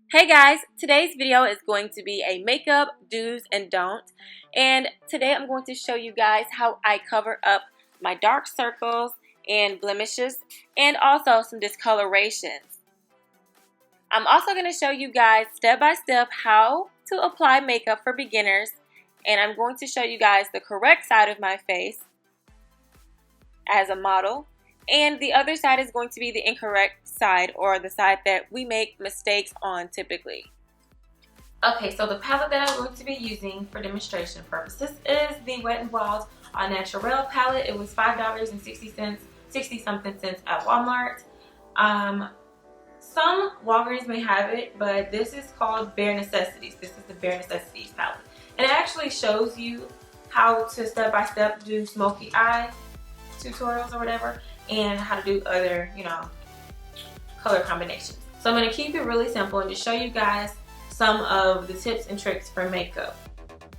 Hey guys, today's video is going to be a makeup do's and don'ts, and today I'm going to show you guys how I cover up my dark circles and blemishes and also some discolorations. I'm also going to show you guys step by step how to apply makeup for beginners, and I'm going to show you guys the correct side of my face as a model, and the other side is going to be the incorrect side, or the side that we make mistakes on typically. Okay, so the palette that I'm going to be using for demonstration purposes is the Wet n Wild Au Naturel palette. It was $5.60, 60 something cents at Walmart. Some Walgreens may have it, but this is called Bare Necessities. This is the Bare Necessities palette. And it actually shows you how to step by step do smoky eye tutorials or whatever, and how to do other, color combinations. So I'm going to keep it really simple and just show you guys some of the tips and tricks for makeup.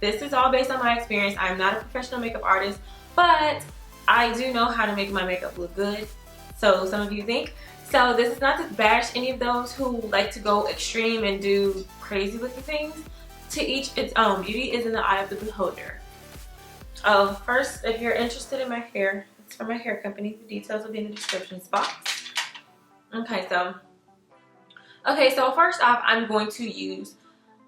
This is all based on my experience. I'm not a professional makeup artist, but I do know how to make my makeup look good. So some of you think. So this is not to bash any of those who like to go extreme and do crazy looking things. To each its own. Beauty is in the eye of the beholder. First, if you're interested in my hair, it's from my hair company. The details will be in the description box. Okay, so first off, I'm going to use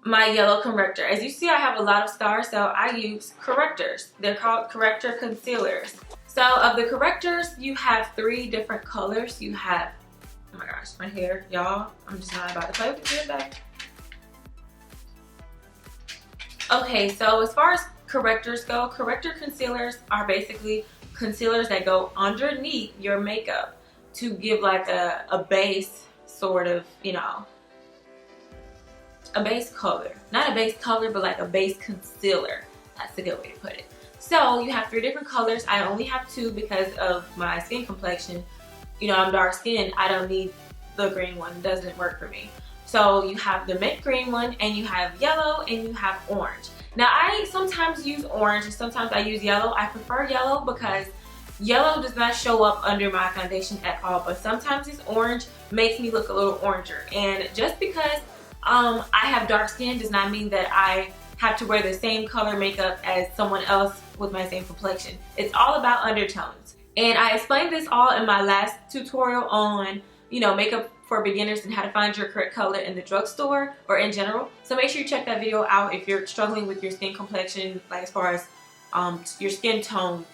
my yellow corrector. As you see, I have a lot of scars, so I use correctors. They're called Corrector Concealers. So of the correctors, you have 3 different colors. You have, oh my gosh, my hair, y'all. I'm just not about to play with it back. Okay, so as far as correctors go, corrector concealers are basically concealers that go underneath your makeup to give like a base sort of, a base color. Not a base color, but like a base concealer. That's a good way to put it. So you have 3 different colors. I only have 2 because of my skin complexion. I'm dark skinned. I don't need the green one. It doesn't work for me. So you have the mint green one, and you have yellow, and you have orange. Now I sometimes use orange and sometimes I use yellow. I prefer yellow because yellow does not show up under my foundation at all, but sometimes this orange makes me look a little oranger. And just because I have dark skin does not mean that I have to wear the same color makeup as someone else with my same complexion. It's all about undertones. And I explained this all in my last tutorial on, makeup for beginners and how to find your correct color in the drugstore or in general. So make sure you check that video out if you're struggling with your skin complexion, like as far as your skin tone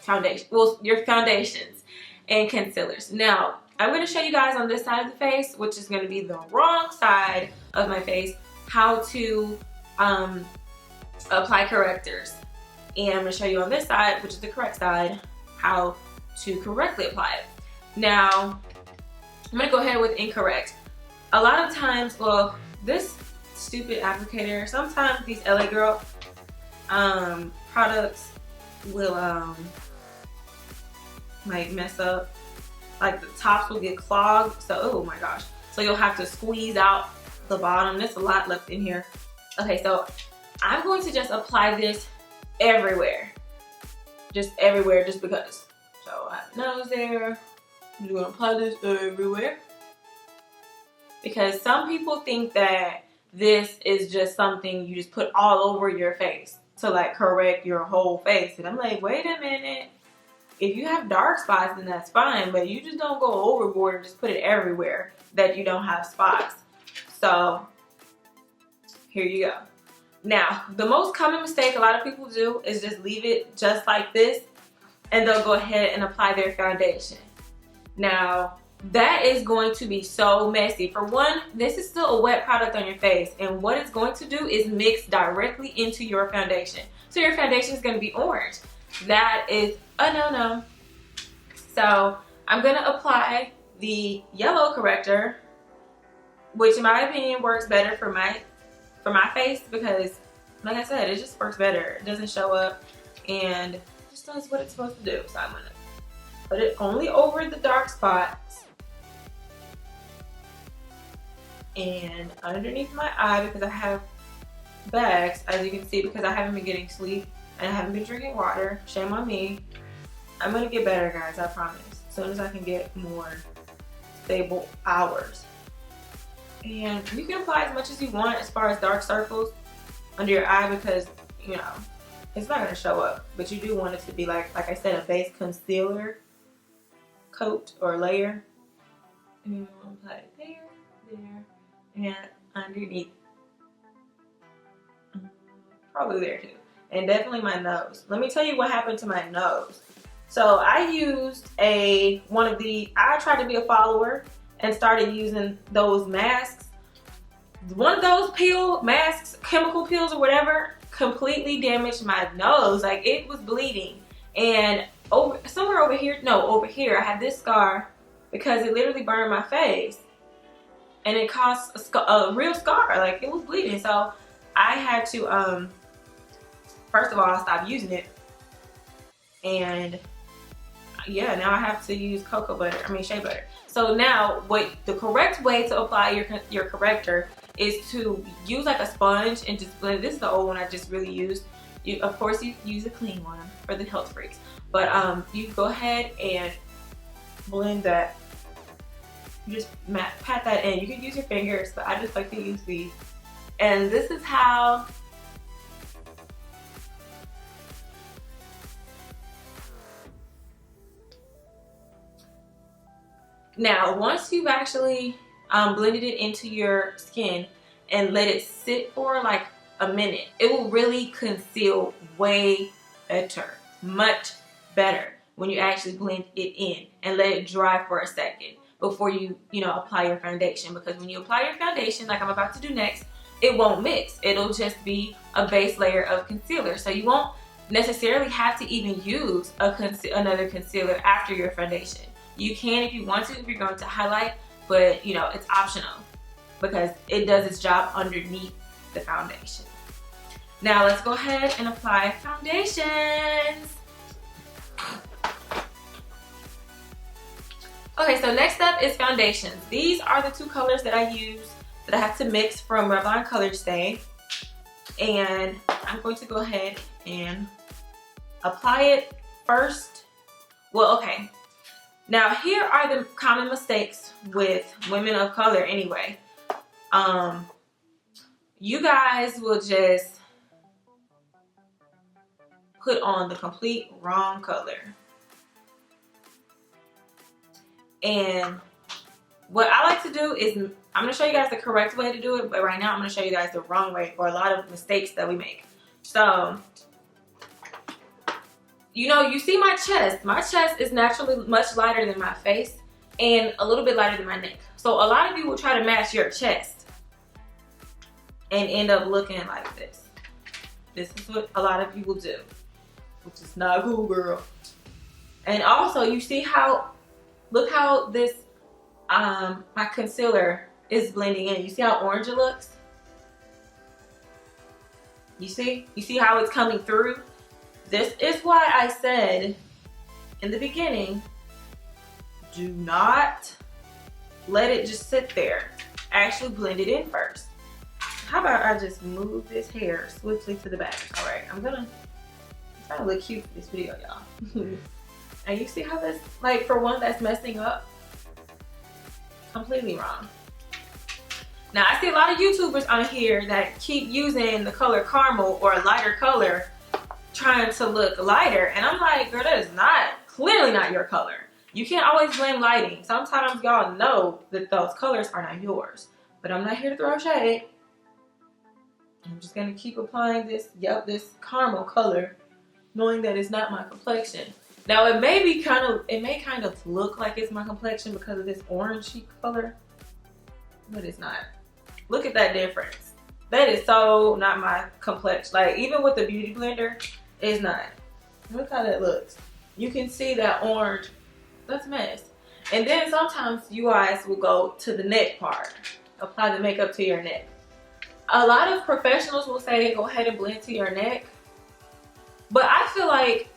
foundation, well, your foundations and concealers. Now, I'm going to show you guys on this side of the face, which is going to be the wrong side of my face, how to apply correctors. And I'm going to show you on this side, which is the correct side, how to correctly apply it. Now, I'm going to go ahead with incorrect. A lot of times, well, this stupid applicator, sometimes these LA Girl products will like mess up. Like the tops will get clogged. So, oh my gosh. So you'll have to squeeze out the bottom. There's a lot left in here. Okay, so I'm going to just apply this everywhere. Just everywhere, just because. So I have nose there. I'm going to apply this everywhere. Because some people think that this is just something you just put all over your face to like correct your whole face. And I'm like, wait a minute. If you have dark spots, then that's fine. But you just don't go overboard and just put it everywhere that you don't have spots. So here you go. Now, the most common mistake a lot of people do is just leave it just like this. And they'll go ahead and apply their foundation. Now, that is going to be so messy. For one, this is still a wet product on your face, and what it's going to do is mix directly into your foundation. So your foundation is going to be orange. That is a no-no. So I'm going to apply the yellow corrector, which in my opinion works better for my face because, like I said, it just works better. It doesn't show up and it just does what it's supposed to do. So I'm going to put it only over the dark spots and underneath my eye because I have bags, as you can see, because I haven't been getting sleep and I haven't been drinking water. Shame on me. I'm going to get better, guys, I promise. As soon as I can get more stable hours. And you can apply as much as you want as far as dark circles under your eye because, you know, it's not gonna show up. But you do want it to be like I said, a base concealer coat or layer. And you want to apply it there, and underneath. Probably there too. And definitely my nose. Let me tell you what happened to my nose. So I used I tried to be a follower and started using those masks. One of those masks, chemical peels or whatever, completely damaged my nose. Like, it was bleeding. And somewhere over here, I had this scar because it literally burned my face. And it caused a real scar. Like, it was bleeding. So I had to, first of all, I stopped using it. And yeah, now I have to use shea butter. So now, the correct way to apply your corrector is to use like a sponge and just blend. This is the old one I just really used. Of course, you use a clean one for the health freaks. But you go ahead and blend that. You just pat that in. You can use your fingers, but I just like to use these. And this is how now, once you've actually blended it into your skin and let it sit for like a minute, it will really conceal way better, much better when you actually blend it in and let it dry for a second before you apply your foundation. Because when you apply your foundation, like I'm about to do next, it won't mix. It'll just be a base layer of concealer. So you won't necessarily have to even use another concealer after your foundation. You can if you want to, if you're going to highlight, but it's optional because it does its job underneath the foundation. Now let's go ahead and apply foundations. Okay, so next up is foundations. These are the two colors that I use that I have to mix from Revlon Color Stay. And I'm going to go ahead and apply it first. Well, okay. Now here are the common mistakes with women of color anyway. You guys will just put on the complete wrong color. And what I like to do is, I'm going to show you guys the correct way to do it, but right now I'm going to show you guys the wrong way, or a lot of mistakes that we make. So, you see my chest. My chest is naturally much lighter than my face and a little bit lighter than my neck. So a lot of you will try to match your chest and end up looking like this. This is what a lot of you will do, which is not cool, girl. And also, you see how, look how this, my concealer is blending in. You see how orange it looks? You see how it's coming through? This is why I said in the beginning, do not let it just sit there. Actually blend it in first. How about I just move this hair swiftly to the back? All right, I'm trying to look cute for this video, y'all. And you see how this, like, for one that's messing up, completely wrong. Now, I see a lot of YouTubers on here that keep using the color caramel or a lighter color trying to look lighter. And I'm like, girl, that is clearly not your color. You can't always blame lighting. Sometimes y'all know that those colors are not yours. But I'm not here to throw shade. I'm just gonna keep applying this caramel color, knowing that it's not my complexion. Now it may kind of look like it's my complexion because of this orangey color, but it's not. Look at that difference. That is so not my complexion. Like, even with the beauty blender, it's not. Look how that looks. You can see that orange. That's a mess. And then sometimes you guys will go to the neck part. Apply the makeup to your neck. A lot of professionals will say go ahead and blend to your neck. But I feel like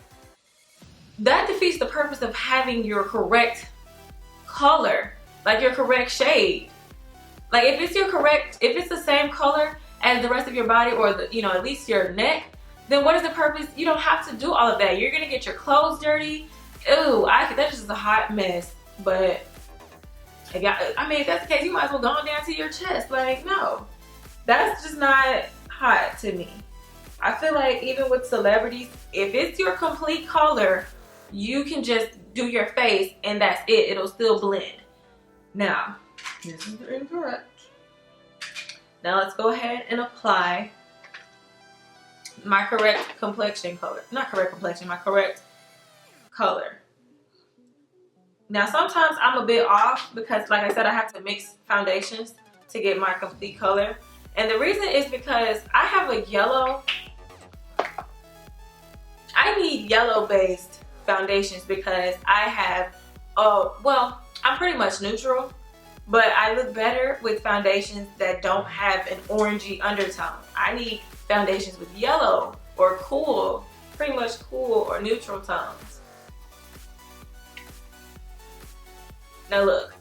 that defeats the purpose of having your correct color, like your correct shade. Like, if it's the same color as the rest of your body, or at least your neck, then what is the purpose? You don't have to do all of that. You're gonna get your clothes dirty. Ew, that is just a hot mess. But I mean, if that's the case, you might as well go on down to your chest. Like, no, that's just not hot to me. I feel like even with celebrities, if it's your complete color, you can just do your face and that's it. It'll still blend. Now, this is incorrect. Now let's go ahead and apply my correct complexion color. Not correct complexion, my correct color. Now sometimes I'm a bit off because, like I said, I have to mix foundations to get my complete color. And the reason is because I have a yellow. I need yellow based foundations because I have, well, I'm pretty much neutral, but I look better with foundations that don't have an orangey undertone. I need foundations with yellow or cool, pretty much cool or neutral tones. Now look,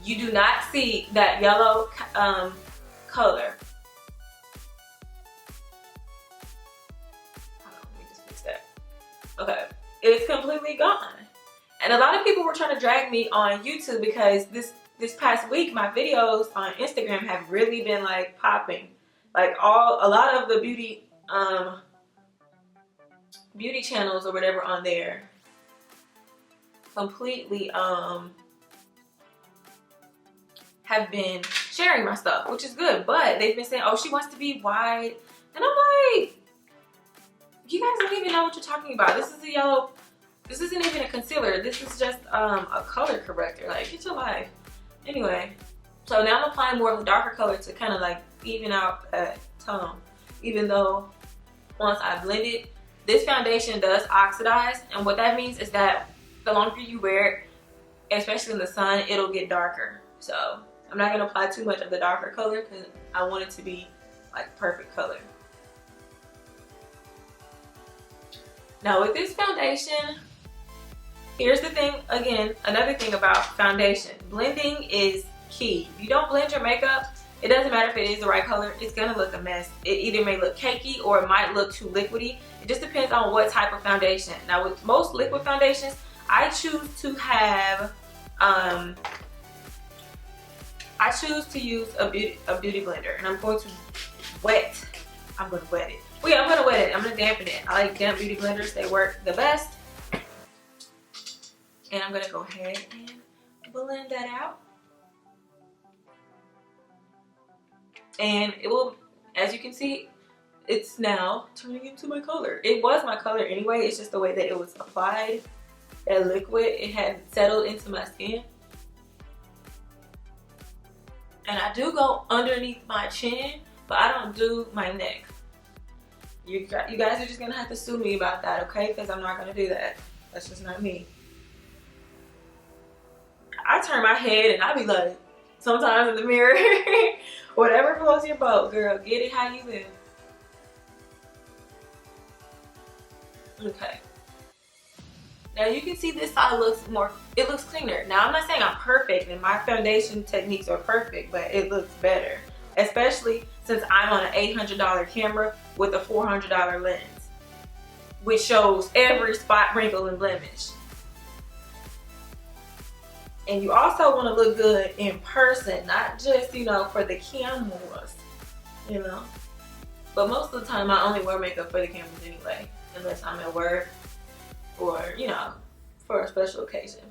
you do not see that yellow color. Hold on, let me just fix that. Okay, it's completely gone. And a lot of people were trying to drag me on YouTube because this past week my videos on Instagram have really been like popping. Like a lot of the beauty channels or whatever on there completely have been sharing my stuff, which is good, but they've been saying, oh, she wants to be wide, and I'm like, you guys don't even know what you're talking about. This is a yellow, this isn't even a concealer, this is just a color corrector. Like, get your life. Anyway, so now I'm applying more of a darker color to kind of like even out that tone, even though once I blend it, this foundation does oxidize, and what that means is that the longer you wear it, especially in the sun, it'll get darker. So I'm not gonna apply too much of the darker color because I want it to be like perfect color. Now with this foundation, here's the thing, again, another thing about foundation. Blending is key. If you don't blend your makeup, it doesn't matter if it is the right color, it's gonna look a mess. It either may look cakey or it might look too liquidy. It just depends on what type of foundation. Now with most liquid foundations, I choose to have, I choose to use a beauty blender, and I'm going to wet it. Well, yeah, I'm gonna wet it. I'm gonna dampen it. I like damp beauty blenders. They work the best. And I'm gonna go ahead and blend that out. And it will, as you can see, it's now turning into my color. It was my color anyway. It's just the way that it was applied. That liquid, it had settled into my skin. And I do go underneath my chin, but I don't do my neck. You guys are just gonna have to sue me about that, okay? Because I'm not gonna do that. That's just not me. I turn my head and I be like, sometimes in the mirror, whatever floats your boat, girl, get it how you live. Okay. Now you can see this side looks more, it looks cleaner. Now I'm not saying I'm perfect and my foundation techniques are perfect, but it looks better. Especially since I'm on an $800 camera with a $400 lens, which shows every spot, wrinkle, and blemish. And you also want to look good in person, not just, you know, for the cameras, you know. But most of the time I only wear makeup for the cameras anyway, unless I'm at work or, you know, for a special occasion.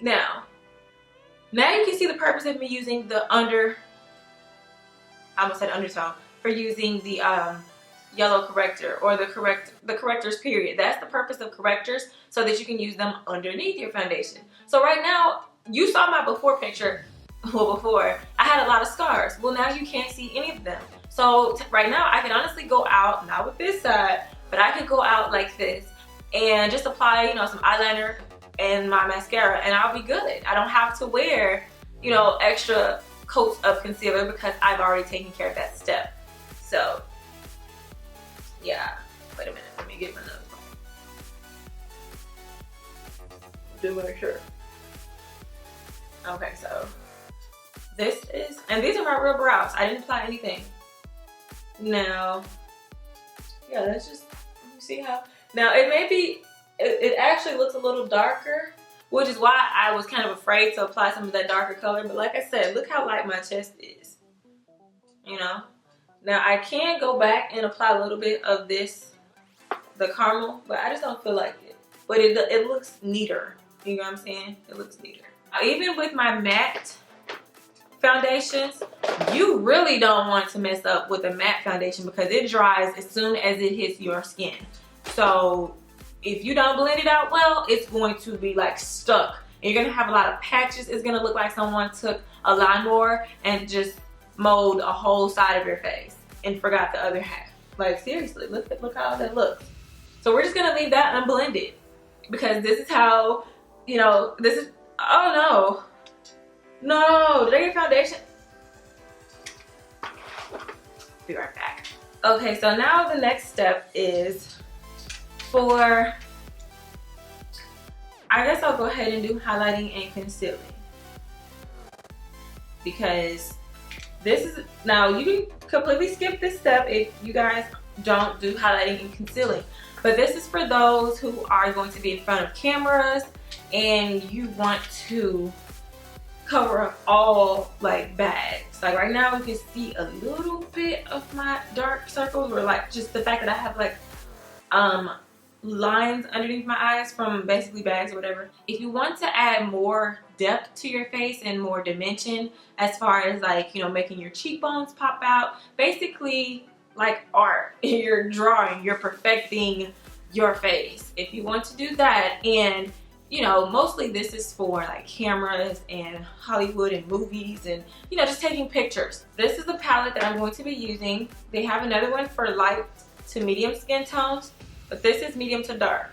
Now you can see the purpose of me using the I almost said undertone, for using the yellow corrector or the correctors period. That's the purpose of correctors, so that you can use them underneath your foundation. So right now, you saw my before picture. Well, before I had a lot of scars. Well, now you can't see any of them. So right now I can honestly go out, not with this side, but I could go out like this and just apply, you know, some eyeliner and my mascara, and I'll be good. I don't have to wear, you know, extra coats of concealer because I've already taken care of that step. So yeah, wait a minute, let me get my nose. Do my shirt. Okay, so this is, and these are my real brows. I didn't apply anything. Now, yeah, let's just, you see how, now it may be, it actually looks a little darker which is why I was kind of afraid to apply some of that darker color. But like I said, look how light my chest is, you know. Now I can go back and apply a little bit of this, the caramel, but I just don't feel like it. But it looks neater, you know what I'm saying? It looks neater. Even with my matte foundations, you really don't want to mess up with a matte foundation because it dries as soon as it hits your skin. So if you don't blend it out well, it's going to be like stuck. And you're gonna have a lot of patches. It's gonna look like someone took a lawnmower and just mowed a whole side of your face and forgot the other half. Like seriously, look how that looks. So we're just gonna leave that unblended because this is how, you know, this is, oh no. No, did I get foundation? Be right back. Okay, so now the next step is for, I guess I'll go ahead and do highlighting and concealing. Because this is, now you can completely skip this step if you guys don't do highlighting and concealing. But this is for those who are going to be in front of cameras and you want to cover up all like bags. Like right now you can see a little bit of my dark circles, or like just the fact that I have like lines underneath my eyes from basically bags or whatever. If you want to add more depth to your face and more dimension as far as like, you know, making your cheekbones pop out, basically like art, you're drawing, you're perfecting your face. If you want to do that, and you know, mostly this is for like cameras and Hollywood and movies and, you know, just taking pictures. This is the palette that I'm going to be using. They have another one for light to medium skin tones, but this is medium to dark.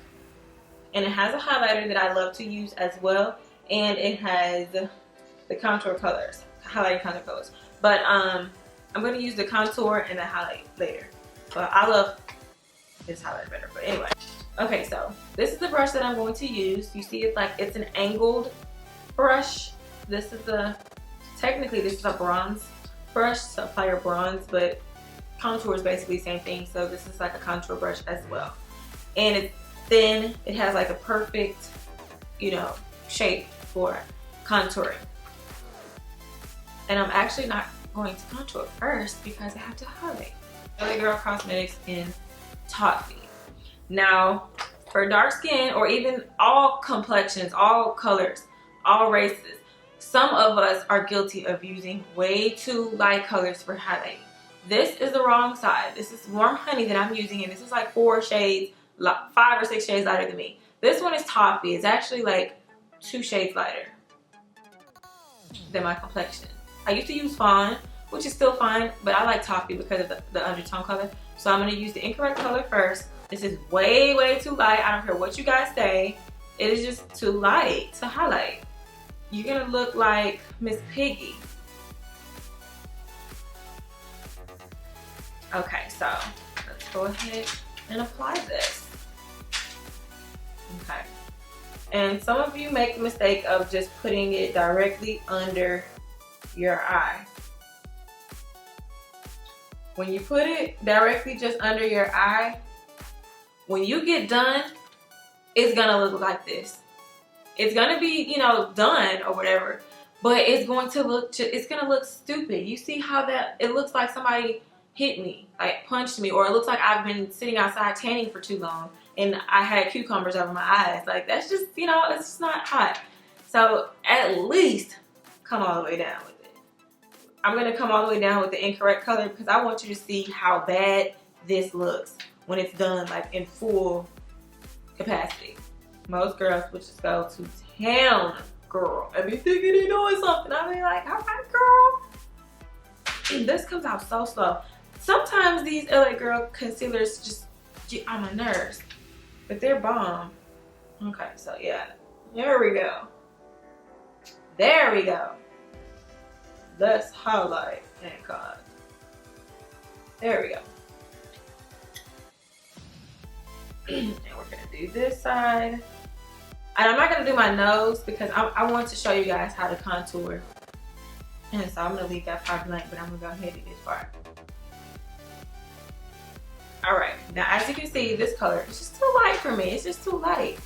And it has a highlighter that I love to use as well. And it has the contour colors, highlighting contour colors. But I'm going to use the contour and the highlight later. But I love this highlighter better, but anyway. Okay, so this is the brush that I'm going to use. You see it's like, it's an angled brush. This is technically this is a bronze brush to apply your bronze, but contour is basically the same thing. So this is like a contour brush as well. And it's thin, it has like a perfect, you know, shape for contouring. And I'm actually not going to contour first because I have to highlight. LA Girl Cosmetics in Toffee. Now, for dark skin, or even all complexions, all colors, all races, some of us are guilty of using way too light colors for highlighting. This is the wrong side. This is Warm Honey that I'm using, and this is like 4 shades, 5 or 6 shades lighter than me. This one is Toffee. It's actually like 2 shades lighter than my complexion. I used to use Fawn, which is still fine, but I like Toffee because of the undertone color. So I'm going to use the incorrect color first. This is way, way too light. I don't care what you guys say. It is just too light to highlight. You're going to look like Miss Piggy. Okay, so let's go ahead and apply this. Okay. And some of you make the mistake of just putting it directly under your eye. When you put it directly just under your eye, when you get done, it's gonna look like this. It's gonna be, you know, done or whatever, but it's going to look, it's gonna look stupid. You see how that, it looks like somebody hit me, like punched me, or it looks like I've been sitting outside tanning for too long and I had cucumbers over my eyes. Like that's just, you know, it's just not hot. So at least come all the way down with it. I'm gonna come all the way down with the incorrect color because I want you to see how bad this looks when it's done like in full capacity. Most girls would just go to town, girl, and be thinking they're doing something. I mean, like, all right, girl. And this comes out so slow. Sometimes these LA Girl concealers just get on my nerves, but they're bomb. Okay, so yeah, there we go. There we go. Let's highlight and con. There we go. And we're gonna do this side. And I'm not gonna do my nose because I want to show you guys how to contour. And so I'm gonna leave that part blank, but I'm gonna go ahead and do this part. All right, now as you can see, this color is just too light for me. It's just too light.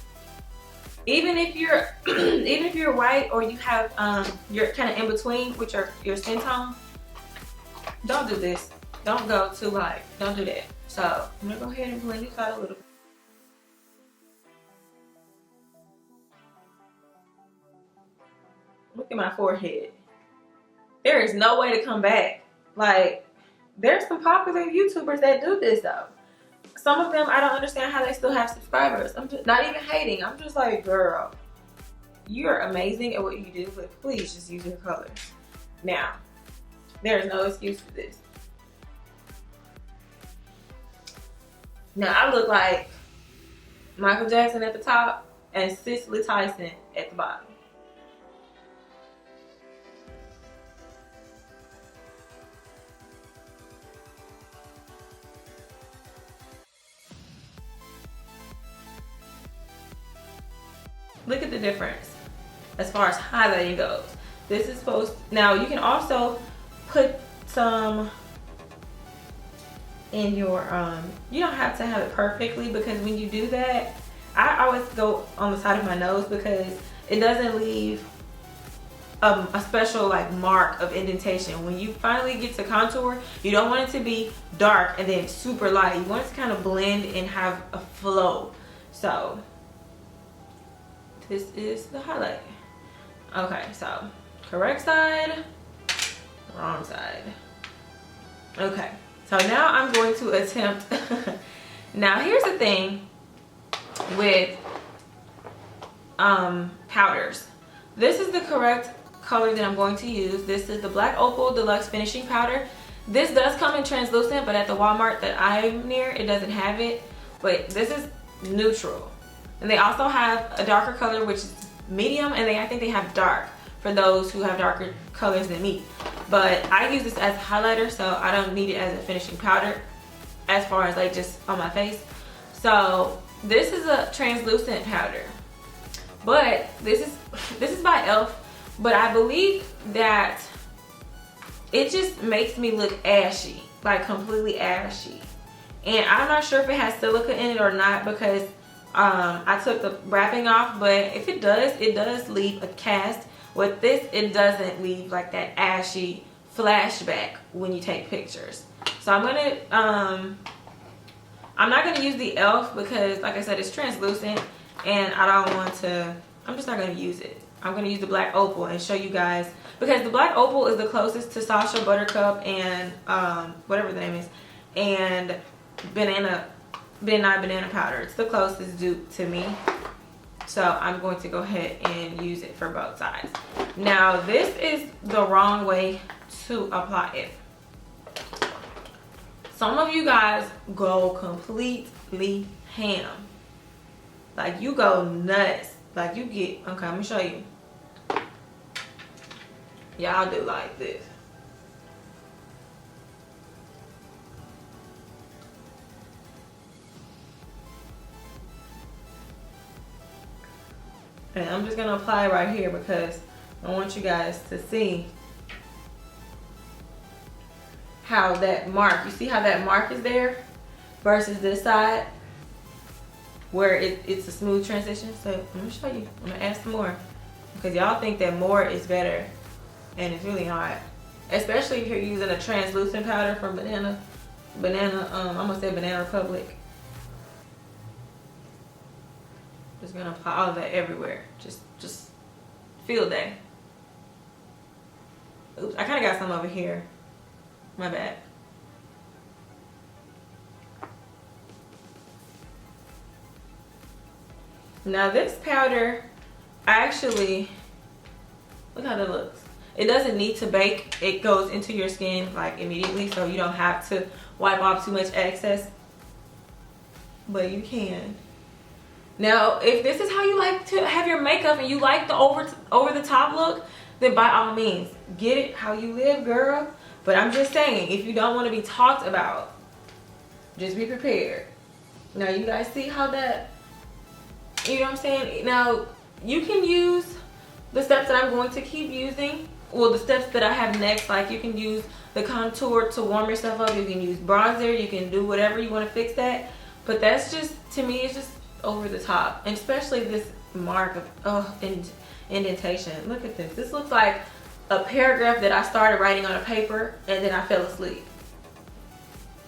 Even if you're even if you're white or you have you're kind of in between with your skin tone, don't do this. Don't go too light. Don't do that. So I'm gonna go ahead and blend this out a little bit. Look at my forehead. There is no way to come back. Like, there's some popular YouTubers that do this though. Some of them, I don't understand how they still have subscribers. I'm just not even hating. I'm just like, girl, you're amazing at what you do, but please just use your colors. Now, there's no excuse for this. Now, I look like Michael Jackson at the top and Cicely Tyson at the bottom. Look at the difference as far as highlighting goes. This is supposed, now you can also put some in your, you don't have to have it perfectly, because when you do that, I always go on the side of my nose because it doesn't leave a special like mark of indentation. When you finally get to contour, you don't want it to be dark and then super light. You want it to kind of blend and have a flow. So this is the highlight. Okay, so correct side, wrong side. Okay, so now I'm going to attempt. Now here's the thing with powders. This is the correct color that I'm going to use. This is the Black Opal Deluxe Finishing Powder. This does come in translucent, but at the Walmart that I'm near, it doesn't have it. But this is neutral. And they also have a darker color, which is medium, and I think they have dark for those who have darker colors than me. But I use this as a highlighter, so I don't need it as a finishing powder as far as like just on my face. So this is a translucent powder, but this is by e.l.f., but I believe that it just makes me look ashy, like completely ashy. And I'm not sure if it has silica in it or not, because I took the wrapping off, but if it does leave a cast. With this, it doesn't leave like that ashy flashback when you take pictures. So I'm not gonna use the e.l.f. because, like I said, it's translucent, and I don't want to. I'm just not gonna use it. I'm gonna use the Black Opal and show you guys, because the Black Opal is the closest to Sasha Buttercup and whatever the name is, and banana powder. It's the closest dupe to me. So I'm going to go ahead and use it for both sides. Now this is the wrong way to apply it. Some of you guys go completely ham. Like you go nuts. Like you get, okay, I'm gonna show you. Y'all do like this. And I'm just gonna apply right here because I want you guys to see how that mark, you see how that mark is there versus this side where it's a smooth transition. So I'm gonna show you, I'm gonna add some more because y'all think that more is better and it's really not. Especially if you're using a translucent powder from I'm gonna say Banana Republic. Just gonna apply all of that everywhere. Just field day. Oops, I kind of got some over here. My bad. Now this powder, actually, look how that looks. It doesn't need to bake. It goes into your skin like immediately, so you don't have to wipe off too much excess. But you can. Now, if this is how you like to have your makeup and you like the over the top look, then by all means, get it how you live, girl. But I'm just saying, if you don't want to be talked about, just be prepared. Now, you guys see how that, you know what I'm saying? Now, you can use the steps that I'm going to keep using. Well, the steps that I have next, like you can use the contour to warm yourself up. You can use bronzer. You can do whatever you want to fix that. But that's just, to me, it's just over the top. And especially this mark of indentation. Look at this. This looks like a paragraph that I started writing on a paper and then I fell asleep.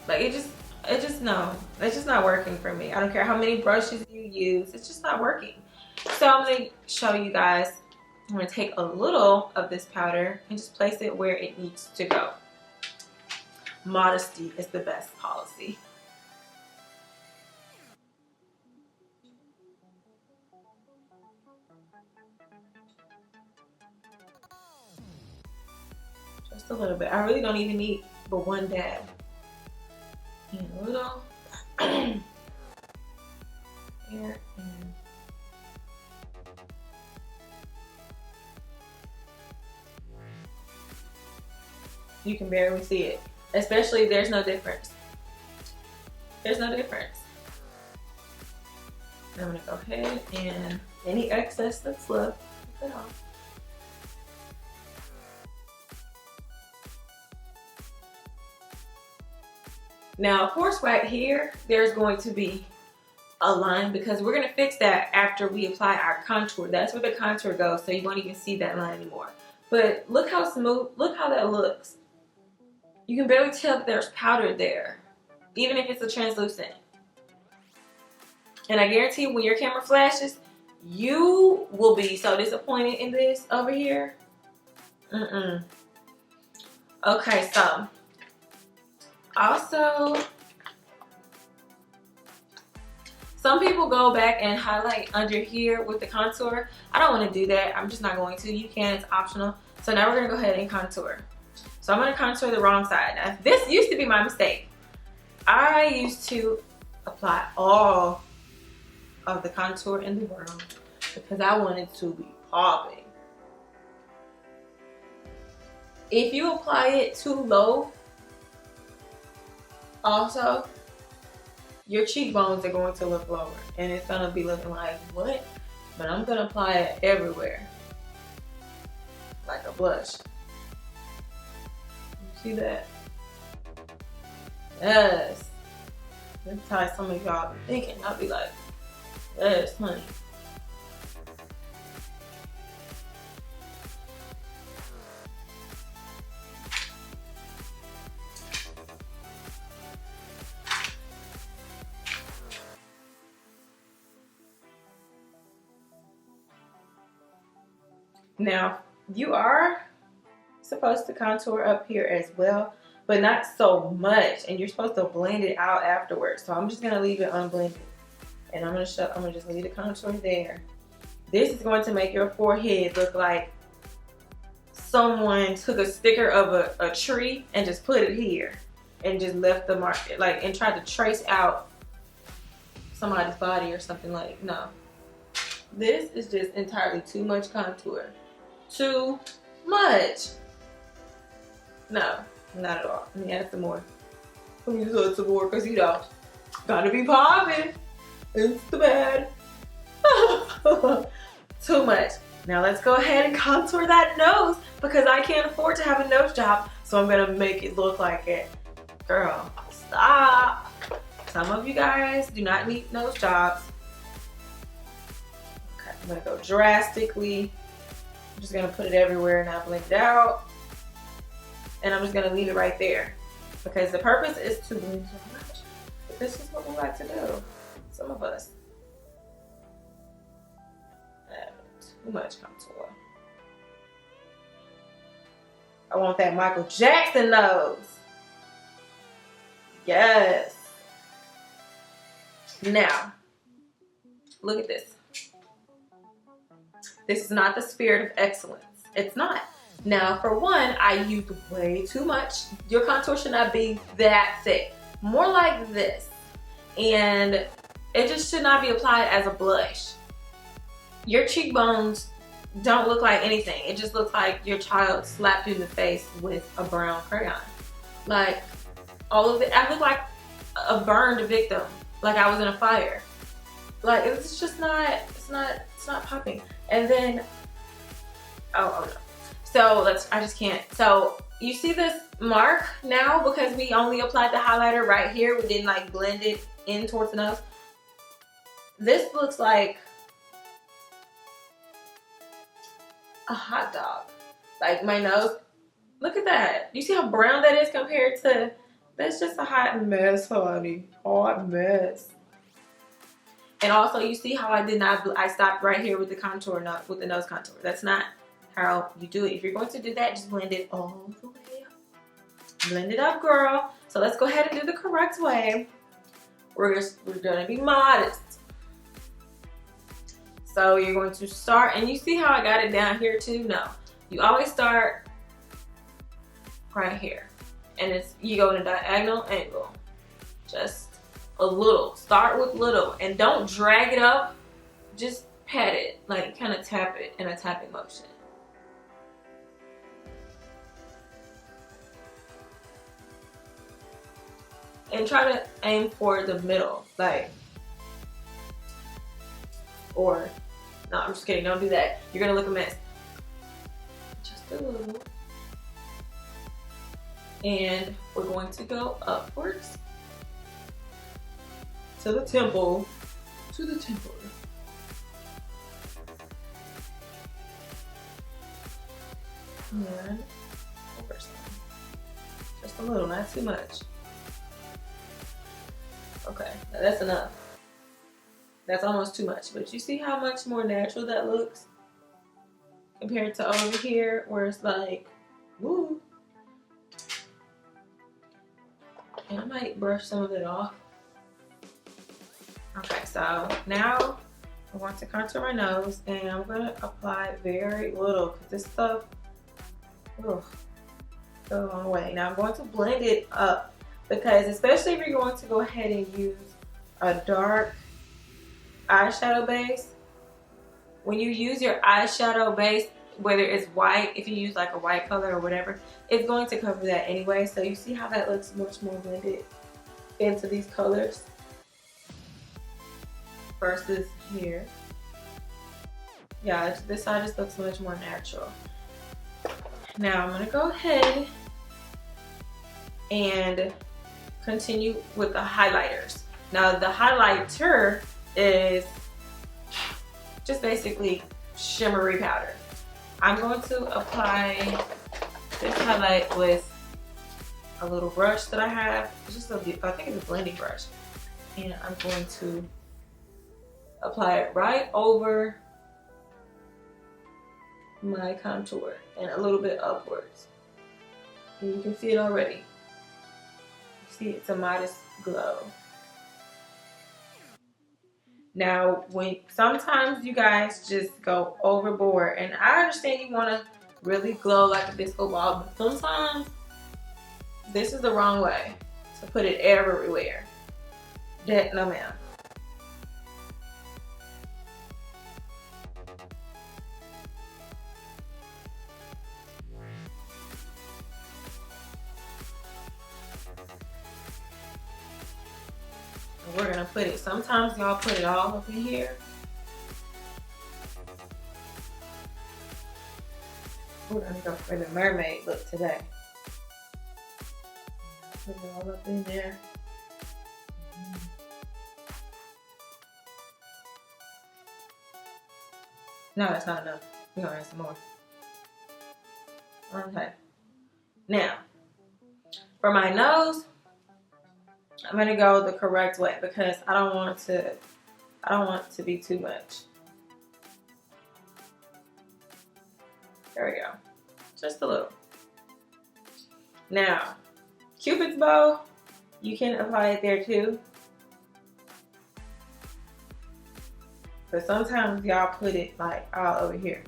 Like it's just not working for me. I don't care how many brushes you use, it's just not working. So I'm gonna show you guys. I'm gonna take a little of this powder and just place it where it needs to go. Modesty is the best policy. Just a little bit. I really don't even need but one dab. And a little here and you can barely see it. Especially there's no difference. There's no difference. I'm gonna go ahead and any excess that's left, take it off. Now, of course, right here, there's going to be a line because we're gonna fix that after we apply our contour. That's where the contour goes, so you won't even see that line anymore. But look how smooth, look how that looks. You can barely tell that there's powder there, even if it's a translucent. And I guarantee when your camera flashes, you will be so disappointed in this over here. Okay, so also, some people go back and highlight under here with the contour. I don't want to do that. I'm just not going to. You can, it's optional. So now we're going to go ahead and contour. So I'm going to contour the wrong side. Now, this used to be my mistake. I used to apply all of the contour in the world because I wanted to be popping. If you apply it too low, also, your cheekbones are going to look lower and it's going to be looking like, what? But I'm going to apply it everywhere. Like a blush. You see that? Yes. That's how some of y'all be thinking. I'll be like, yes, honey. Now, you are supposed to contour up here as well, but not so much, and you're supposed to blend it out afterwards. So I'm just gonna leave it unblended, and I'm gonna just leave the contour there. This is going to make your forehead look like someone took a sticker of a tree and just put it here and just left the mark, like, and tried to trace out somebody's body or something. Like, no, this is just entirely too much contour. Too much. No, not at all. Let me add some more. Let me add some more because you know, gotta be popping. It's the bad. Too much. Now let's go ahead and contour that nose because I can't afford to have a nose job. So I'm gonna make it look like it. Girl, stop. Some of you guys do not need nose jobs. Okay, I'm gonna go drastically. I'm just gonna put it everywhere and I blend it out. And I'm just gonna leave it right there because the purpose is to blend so much. But this is what we like to do. Some of us. Too much contour. I want that Michael Jackson nose. Yes. Now, look at this. This is not the spirit of excellence. It's not. Now, for one, I used way too much. Your contour should not be that thick. More like this. And it just should not be applied as a blush. Your cheekbones don't look like anything. It just looks like your child slapped you in the face with a brown crayon. Like, all of it, I look like a burned victim. Like I was in a fire. Like, it's just not, it's not popping. And then, oh no. So I just can't. So you see this mark now because we only applied the highlighter right here. We didn't like blend it in towards the nose. This looks like a hot dog. Like my nose, look at that. You see how brown that is compared to, that's just a hot mess, honey. Hot mess. And also you see how I stopped right here with the contour, not with the nose contour. That's not how you do it. If you're going to do that, just blend it all the way up. Blend it up, girl. So let's go ahead and do the correct way. We're gonna be modest. So you're going to start, and you see how I got it down here too? No. You always start right here. And it's, you go in a diagonal angle. Just a little. Start with little. And don't drag it up. Just pat it. Like kind of tap it in a tapping motion. And try to aim for the middle. Like, or, no, I'm just kidding. Don't do that. You're going to look a mess. Just a little. And we're going to go upwards to the temple. To the temple. And over some. Just a little, not too much. Okay, now that's enough. That's almost too much, but you see how much more natural that looks compared to over here where it's like, woo. And I might brush some of it off. Okay, so now I want to contour my nose, and I'm gonna apply very little because this stuff, ugh, goes a long way. Now I'm going to blend it up because especially if you're going to go ahead and use a dark eyeshadow base, when you use your eyeshadow base, whether it's white, if you use like a white color or whatever, it's going to cover that anyway. So you see how that looks much more blended into these colors versus here. Yeah, this side just looks much more natural. Now I'm gonna go ahead and continue with the highlighters. Now the highlighter is just basically shimmery powder. I'm going to apply this highlight with a little brush that I have. It's just I think it's a blending brush. And I'm going to apply it right over my contour and a little bit upwards. And you can see it already. You see it's a modest glow. Now, sometimes you guys just go overboard, and I understand you want to really glow like a disco ball, but sometimes this is the wrong way to put it everywhere. No, ma'am. We're gonna put it, sometimes y'all put it all up in here. We're gonna go for the mermaid look today. Put it all up in there. No, that's not enough. We're gonna add some more. Okay. Now, for my nose, I'm gonna go the correct way because I don't want it to be too much. There we go. Just a little. Now, Cupid's bow, you can apply it there too. But sometimes y'all put it like all over here.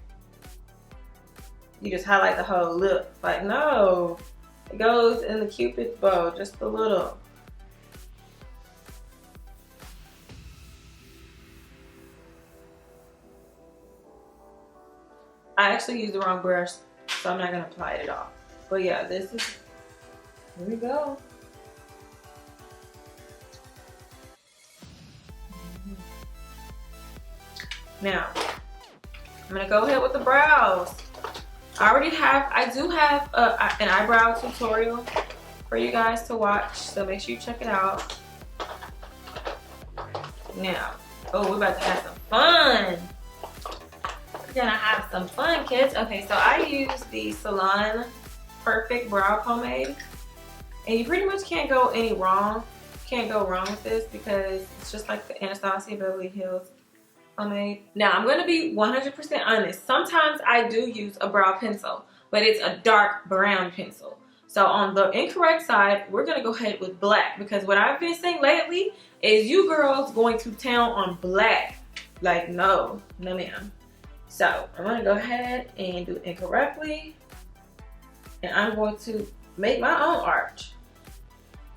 You just highlight the whole lip. Like, no, it goes in the Cupid's bow, just a little. I actually used the wrong brush, so I'm not gonna apply it at all. But yeah, this is, here we go. Now, I'm gonna go ahead with the brows. I do have an eyebrow tutorial for you guys to watch, so make sure you check it out. Now, oh, we're about to have some fun. We're gonna have some fun, kids. Okay, so I use the Salon Perfect Brow Pomade. And you pretty much can't go wrong with this because it's just like the Anastasia Beverly Hills pomade. Now, I'm gonna be 100% honest. Sometimes I do use a brow pencil, but it's a dark brown pencil. So on the incorrect side, we're gonna go ahead with black because what I've been saying lately is you girls going to town on black. Like, no ma'am. So I'm gonna go ahead and do it incorrectly. And I'm going to make my own arch.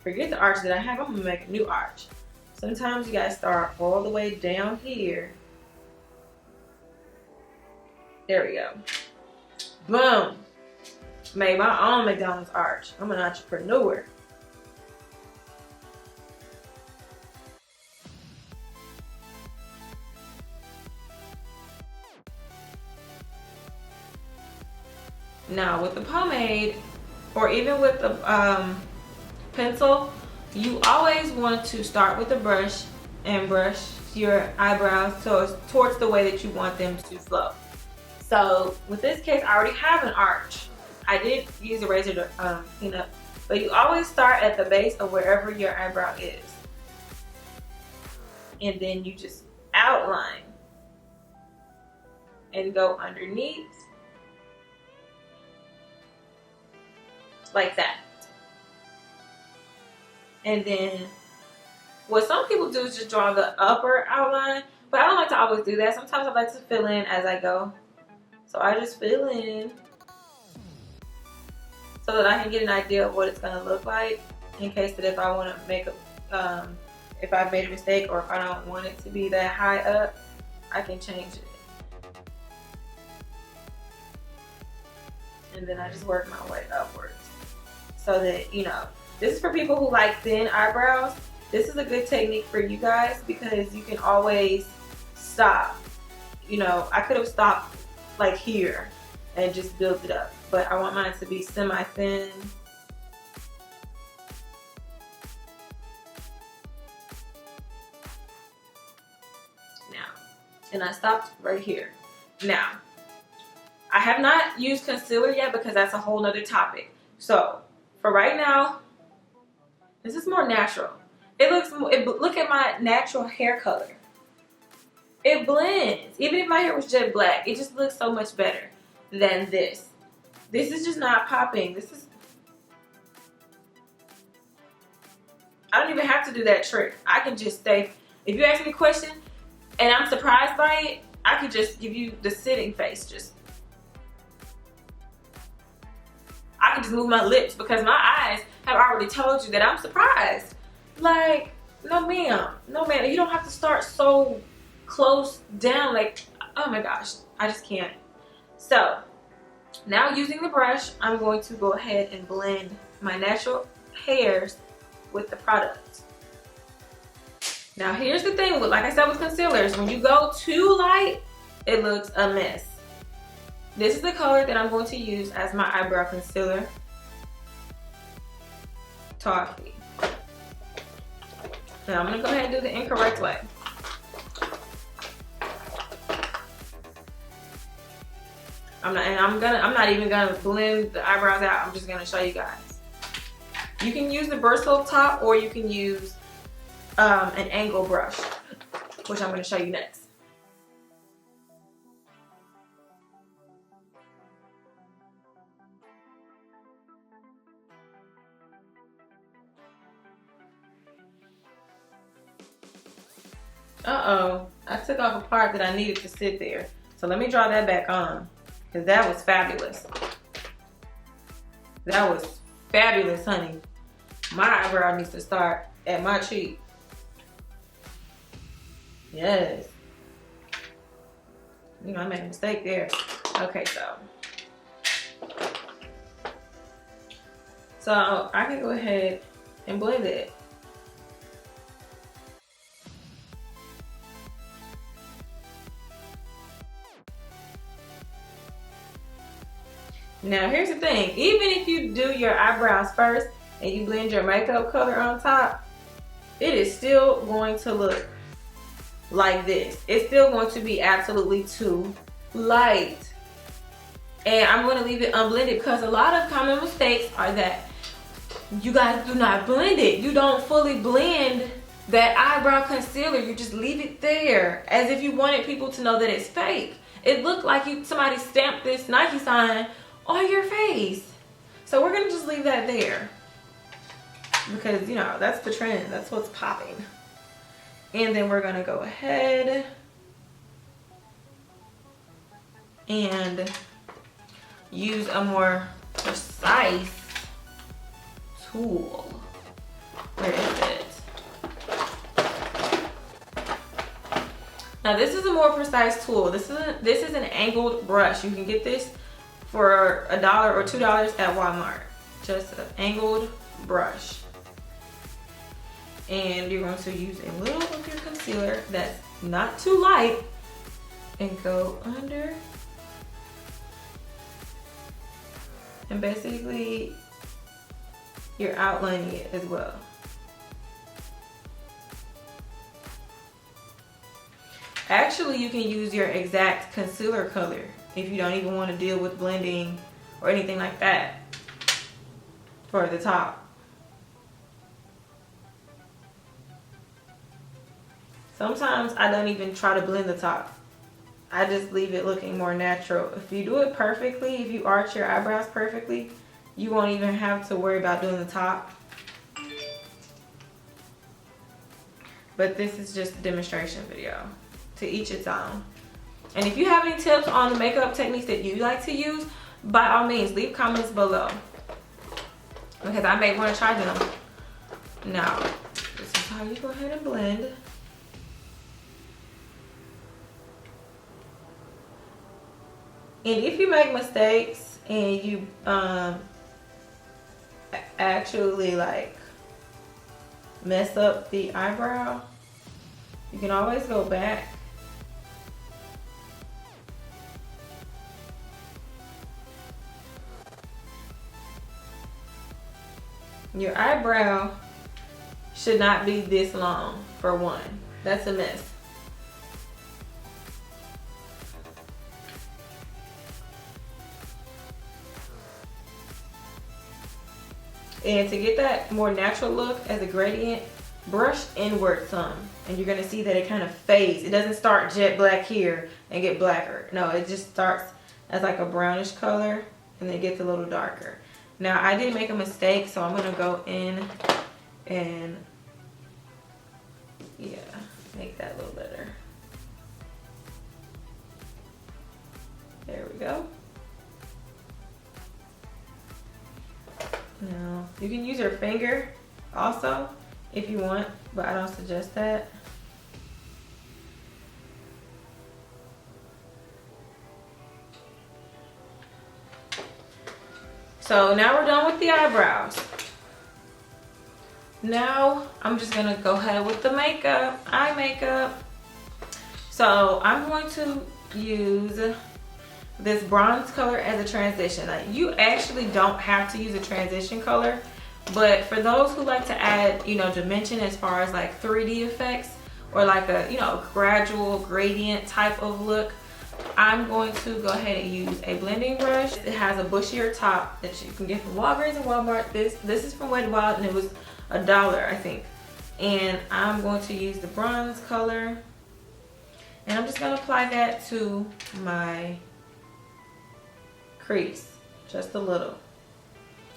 Forget the arch that I have, I'm gonna make a new arch. Sometimes you gotta start all the way down here. There we go. Boom. Made my own McDonald's arch. I'm an entrepreneur. Now with the pomade, or even with the pencil, you always want to start with the brush and brush your eyebrows towards the way that you want them to flow. So with this case, I already have an arch. I did use a razor to clean up, but you always start at the base of wherever your eyebrow is. And then you just outline and go underneath like that. And then what some people do is just draw the upper outline, but I don't like to always do that. Sometimes I like to fill in as I go. So I just fill in so that I can get an idea of what it's gonna look like in case that if I want to make a, if I've made a mistake or if I don't want it to be that high up, I can change it. And then I just work my way upwards so that, you know, this is for people who like thin eyebrows. This is a good technique for you guys because you can always stop. You know, I could have stopped like here and just built it up, but I want mine to be semi-thin. Now, and I stopped right here. Now, I have not used concealer yet because that's a whole nother topic. So, for right now, this is more natural. It looks, look at my natural hair color. It blends. Even if my hair was jet black, it just looks so much better than this. This is just not popping. This is, I don't even have to do that trick. I can just stay, if you ask me a question and I'm surprised by it, I could just give you the sitting face. I can just move my lips because my eyes have already told you that I'm surprised. Like, no ma'am, no ma'am. You don't have to start so close down. Like, oh my gosh, I just can't. So, now using the brush, I'm going to go ahead and blend my natural hairs with the product. Now here's the thing, like I said with concealers, when you go too light, it looks a mess. This is the color that I'm going to use as my eyebrow concealer. Toffee. Now I'm gonna go ahead and do the incorrect way. I'm not even gonna blend the eyebrows out. I'm just gonna show you guys. You can use the bristle top or you can use an angle brush, which I'm gonna show you next. Uh-oh, I took off a part that I needed to sit there. So let me draw that back on, because that was fabulous. That was fabulous, honey. My eyebrow needs to start at my cheek. Yes. You know, I made a mistake there. Okay, so I can go ahead and blend it. Now here's the thing, even if you do your eyebrows first and you blend your makeup color on top, it is still going to look like this. It's still going to be absolutely too light. And I'm going to leave it unblended because a lot of common mistakes are that you guys do not blend it. You don't fully blend that eyebrow concealer. You just leave it there as if you wanted people to know that it's fake. It looked like somebody stamped this Nike sign on your face. So we're going to just leave that there because, you know, that's the trend. That's what's popping. And then we're going to go ahead and use a more precise tool. Where is it? Now this is a more precise tool. This is an angled brush. You can get this for $1 or $2 at Walmart. Just an angled brush. And you're going to use a little of your concealer that's not too light and go under. And basically you're outlining it as well. Actually, you can use your exact concealer color if you don't even want to deal with blending or anything like that for the top. Sometimes I don't even try to blend the top. I just leave it looking more natural. If you do it perfectly, if you arch your eyebrows perfectly, you won't even have to worry about doing the top. But this is just a demonstration video. To each its own. And if you have any tips on the makeup techniques that you like to use, by all means, leave comments below. Because I may want to try them. Now, this is how you go ahead and blend. And if you make mistakes and you actually like mess up the eyebrow, you can always go back your eyebrow should not be this long, for one. That's a mess. And to get that more natural look as a gradient, brush inward some. And you're gonna see that it kind of fades. It doesn't start jet black here and get blacker. No, it just starts as like a brownish color and then it gets a little darker. Now I did make a mistake, so I'm gonna go in and yeah, make that a little better. There we go. Now you can use your finger also if you want, but I don't suggest that. So now we're done with the eyebrows. Now I'm just gonna go ahead with the makeup, eye makeup. So I'm going to use this bronze color as a transition. Like, you actually don't have to use a transition color, but for those who like to add, you know, dimension as far as like 3D effects or like a, you know, gradual gradient type of look, I'm going to go ahead and use a blending brush. It has a bushier top that you can get from Walgreens and Walmart. This is from Wet n Wild and it was $1, I think. And I'm going to use the bronze color and I'm just going to apply that to my crease, just a little.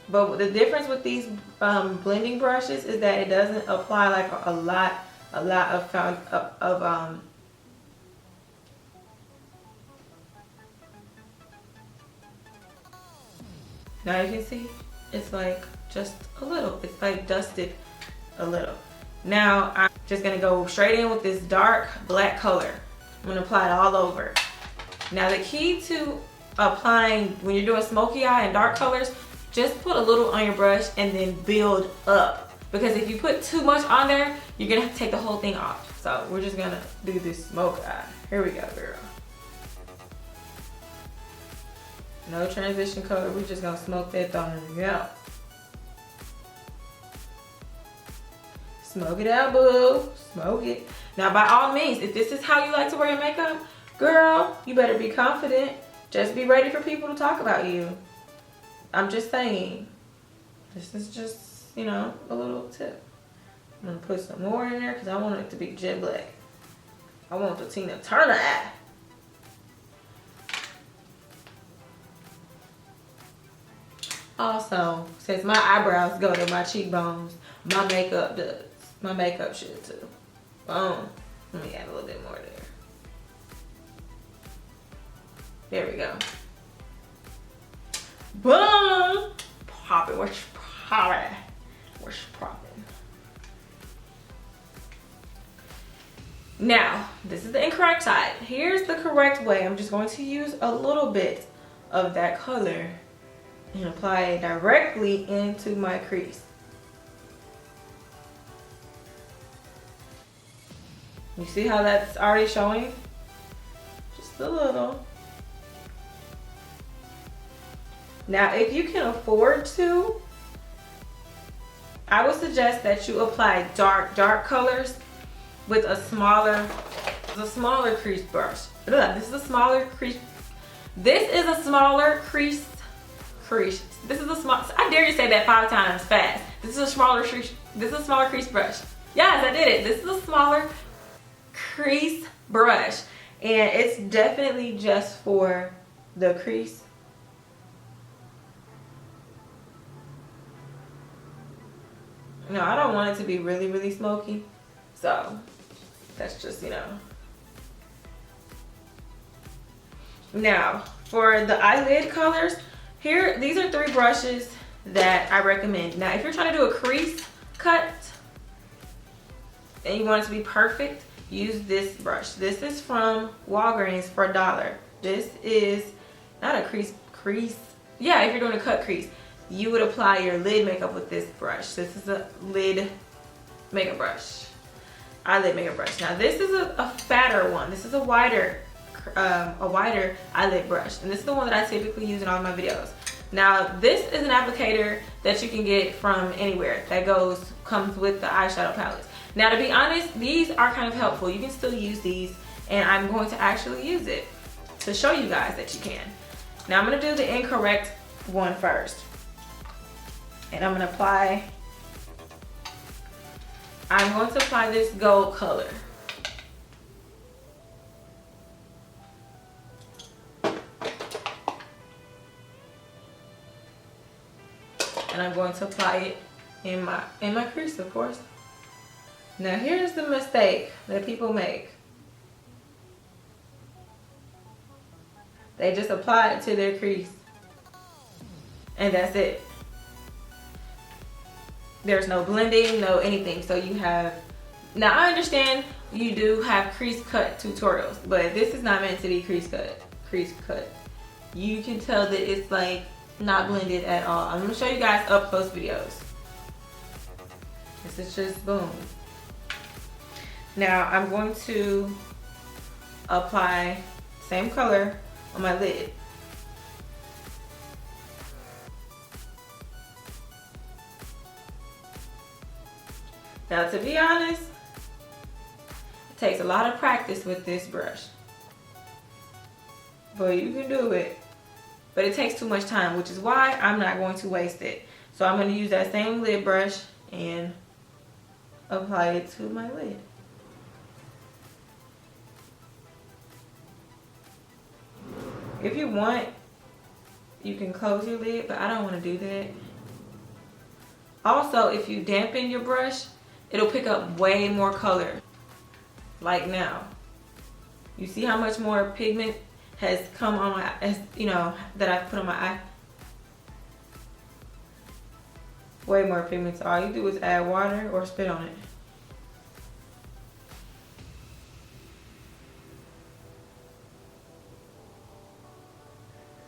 But the difference with these blending brushes is that it doesn't apply like a lot of now you can see it's like just a little, it's like dusted a little. Now I'm just gonna go straight in with this dark black color. I'm gonna apply it all over. Now the key to applying when you're doing smoky eye and dark colors, just put a little on your brush and then build up, because if you put too much on there, you're gonna have to take the whole thing off. So we're just gonna do this smoke eye. Here we go, girl. No transition color, we're just gonna smoke that thing out. Smoke it out, boo. Smoke it. Now by all means, if this is how you like to wear your makeup, Girl, you better be confident. Just be ready for people to talk about you. I'm just saying. This is just, you know, a little tip. I'm gonna put some more in there because I want it to be jet black. I want the Tina Turner eye. Also, since my eyebrows go to my cheekbones, my makeup does. My makeup should too. Boom. Let me add a little bit more there. There we go. Boom! Pop it. What's poppin'? What's poppin'? Now, this is the incorrect side. Here's the correct way. I'm just going to use a little bit of that color and apply it directly into my crease. You see how that's already showing? Just a little. Now, if you can afford to, I would suggest that you apply dark colors with a smaller crease brush. This is a smaller crease. This is a smaller crease. This is a small. I dare you say that 5 times fast. This is a smaller crease. This is a smaller crease brush. Yes, I did it. This is a smaller crease brush, and it's definitely just for the crease. No, I don't want it to be really smoky, so that's just, you know. Now for the eyelid colors, here, these are 3 brushes that I recommend. Now if you're trying to do a crease cut and you want it to be perfect, use this brush. This is from Walgreens for $1. This is not a crease. Yeah, if you're doing a cut crease, you would apply your lid makeup with this brush. This is a lid makeup brush. Eyelid makeup brush. Now this is a fatter one. This is a wider eyelid brush, and this is the one that I typically use in all my videos. Now this is an applicator that you can get from anywhere that comes with the eyeshadow palettes. Now to be honest, these are kind of helpful. You can still use these, and I'm going to actually use it to show you guys that you can. Now I'm going to do the incorrect one first, and I'm going to apply this gold color. And I'm going to apply it in my crease, of course. Now here's the mistake that people make. They just apply it to their crease, and that's it. There's no blending, no anything. So you have, now I understand you do have crease cut tutorials, but this is not meant to be crease cut. You can tell that it's like not blended at all. I'm gonna show you guys up close videos. This is just boom. Now I'm going to apply same color on my lid. Now to be honest, it takes a lot of practice with this brush, but you can do it. But it takes too much time, which is why I'm not going to waste it. So I'm going to use that same lid brush and apply it to my lid. If you want, you can close your lid, but I don't want to do that. Also, if you dampen your brush, it'll pick up way more color. Like now. You see how much more pigment has come on my, that I've put on my eye? Way more pigment. So all you do is add water or spit on it.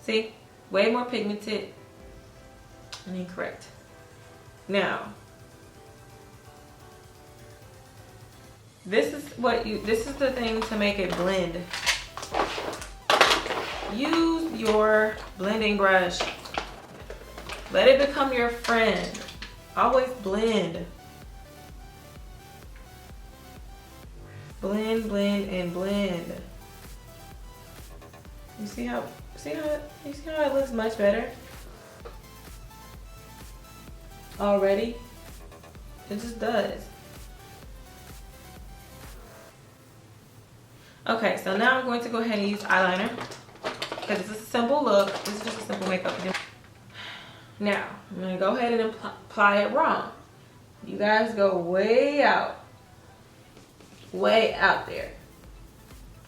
See? Way more pigmented and incorrect. Now, this is the thing to make it blend. Use your blending brush. Let it become your friend. Always blend. Blend, blend, and blend. You see how it looks much better already? It just does. Okay, so now I'm going to go ahead and use eyeliner because it's a simple look. This is just a simple makeup. Now, I'm going to go ahead and apply it wrong. You guys go way out there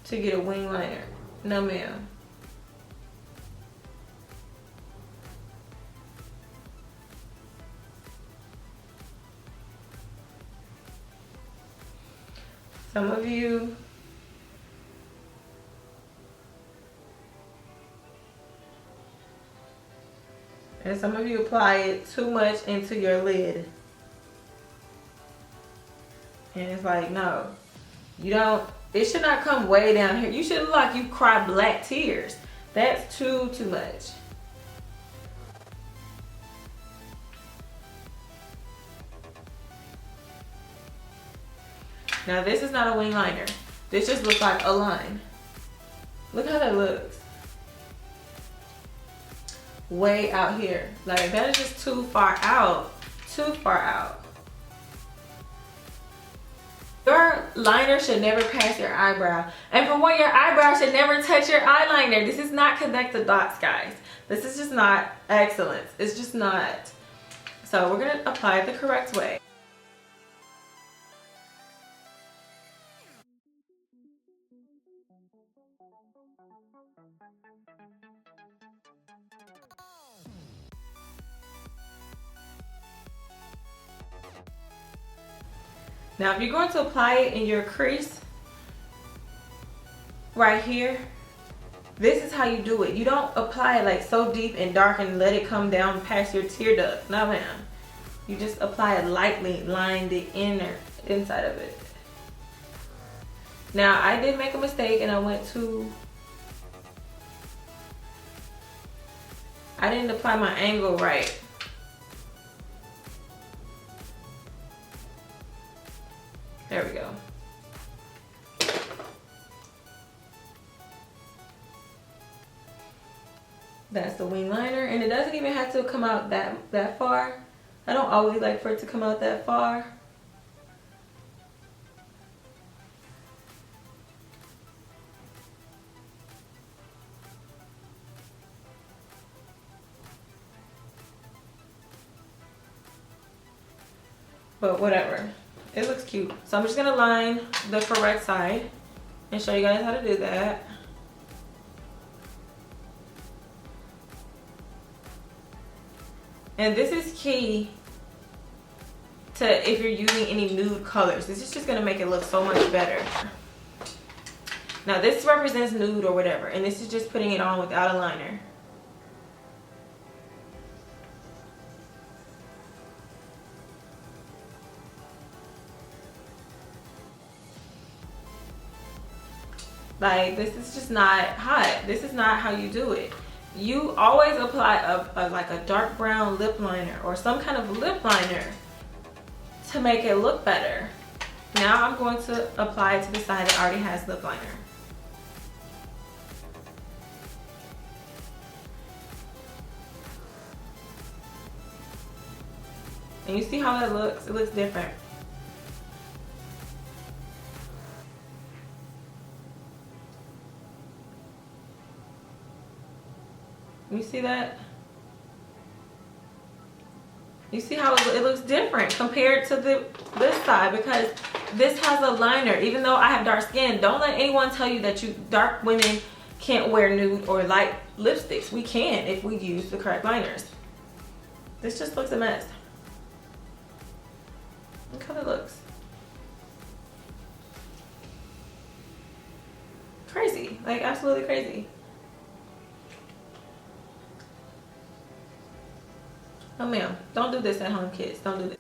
to get a wing liner. No, ma'am. Some of you apply it too much into your lid. And it's like, no, you don't, it should not come way down here. You should look like you cry black tears. That's too much. Now this is not a wing liner. This just looks like a line. Look how that looks. Way out here. Like that is just too far out. Too far out. Your liner should never pass your eyebrow. And for one, your eyebrow should never touch your eyeliner. This is not connect the dots, guys. This is just not excellence. It's just not. So we're gonna apply it the correct way. Now, if you're going to apply it in your crease right here, this is how you do it. You don't apply it like so deep and dark and let it come down past your tear duct. No, ma'am. You just apply it lightly, line the inside of it. Now, I did make a mistake and I didn't apply my angle right. There we go. That's the wing liner, and it doesn't even have to come out that far. I don't always like for it to come out that far. But whatever. It looks cute. So I'm just gonna line the correct side and show you guys how to do that. And this is key to if you're using any nude colors. This is just gonna make it look so much better. Now this represents nude or whatever, and this is just putting it on without a liner. Like, this is just not hot. This is not how you do it. You always apply like a dark brown lip liner or some kind of lip liner to make it look better. Now I'm going to apply it to the side that already has lip liner. And you see how that looks? It looks different. You see that? You see how it looks different compared to this side, because this has a liner. Even though I have dark skin, don't let anyone tell you that dark women can't wear nude or light lipsticks. We can if we use the correct liners. This just looks a mess. Look how it looks. Crazy, like absolutely crazy. Oh ma'am, don't do this at home, kids. Don't do this.